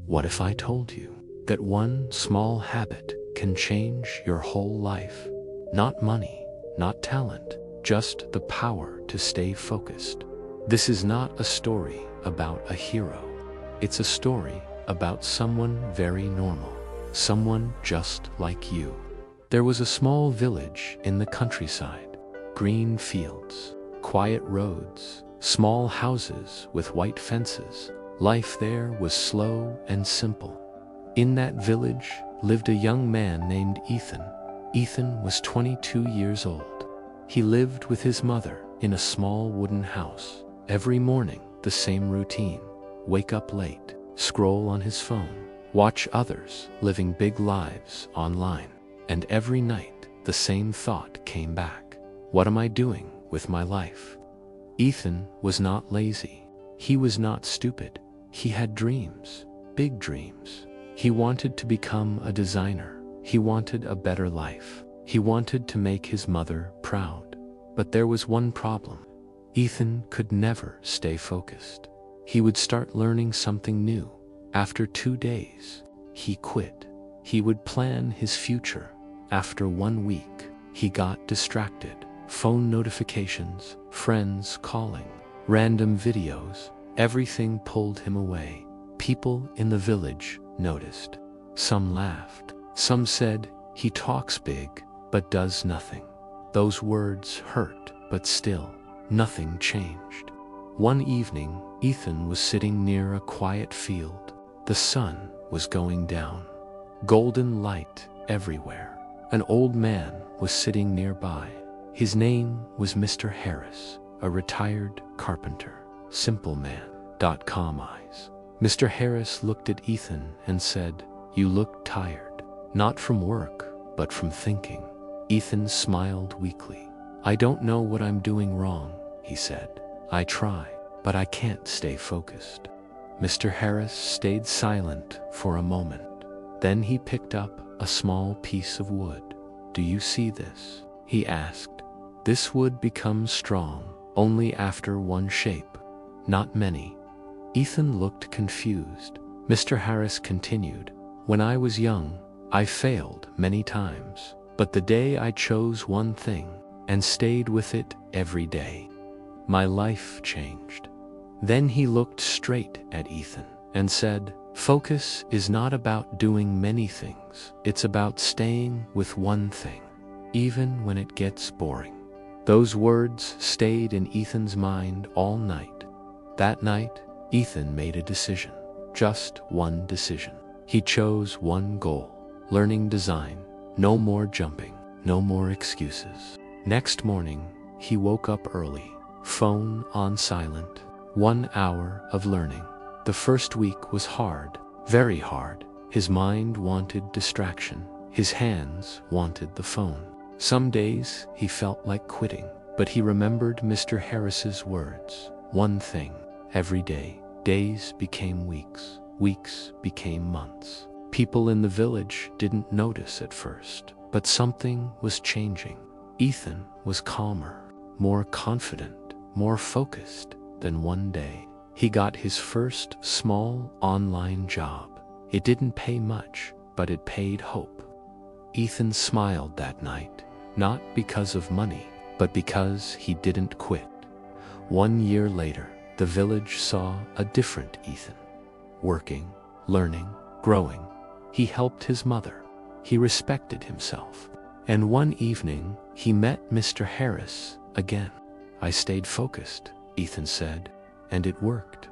What if I told you that one small habit can change your whole life? Not money, not talent, just the power to stay focused. This is not a story about a hero. It's a story about someone very normal, someone just like you. There was a small village in the countryside. Green fields, quiet roads, small houses with white fences. Life there was slow and simple. In that village lived a young man named Ethan. Ethan was 22 years old. He lived with his mother in a small wooden house. Every morning, the same routine. Wake up late, scroll on his phone, watch others living big lives online. And every night, the same thought came back. What am I doing with my life? Ethan was not lazy. He was not stupid. He had dreams, big dreams. He wanted to become a designer. He wanted a better life. He wanted to make his mother proud. But there was one problem. Ethan could never stay focused. He would start learning something new. After 2 days, he quit. He would plan his future. After 1 week, he got distracted. Phone notifications, friends calling, random videos, everything pulled him away. People in the village noticed. Some laughed. Some said, "He talks big, but does nothing." Those words hurt, but still, nothing changed. One evening, Ethan was sitting near a quiet field. The sun was going down. Golden light everywhere. An old man was sitting nearby. His name was Mr. Harris, a retired carpenter. Simple man. .com eyes. Mr. Harris looked at Ethan and said, "You look tired. Not from work, but from thinking." Ethan smiled weakly. "I don't know what I'm doing wrong," he said. "I try, but I can't stay focused." Mr. Harris stayed silent for a moment. Then he picked up a small piece of wood. "Do you see this?" he asked. "This wood becomes strong only after one shape, not many." Ethan looked confused. Mr. Harris continued, "When I was young, I failed many times, but the day I chose one thing and stayed with it every day, my life changed." Then he looked straight at Ethan and said, "Focus is not about doing many things. It's about staying with one thing, even when it gets boring." Those words stayed in Ethan's mind all night. That night, Ethan made a decision. Just one decision. He chose one goal. Learning design. No more jumping. No more excuses. Next morning, he woke up early. Phone on silent. 1 hour of learning. The first week was hard. Very hard. His mind wanted distraction. His hands wanted the phone. Some days he felt like quitting, but he remembered Mr. Harris's words. One thing. Every day. Days became weeks. Weeks became months. People in the village didn't notice at first, but something was changing. Ethan was calmer, more confident, more focused. Then one day, he got his first small online job. It didn't pay much, but it paid hope. Ethan smiled that night, not because of money, but because he didn't quit. 1 year later, the village saw a different Ethan. Working, learning, growing. He helped his mother. He respected himself. And one evening, he met Mr. Harris again. "I stayed focused," Ethan said, "and it worked."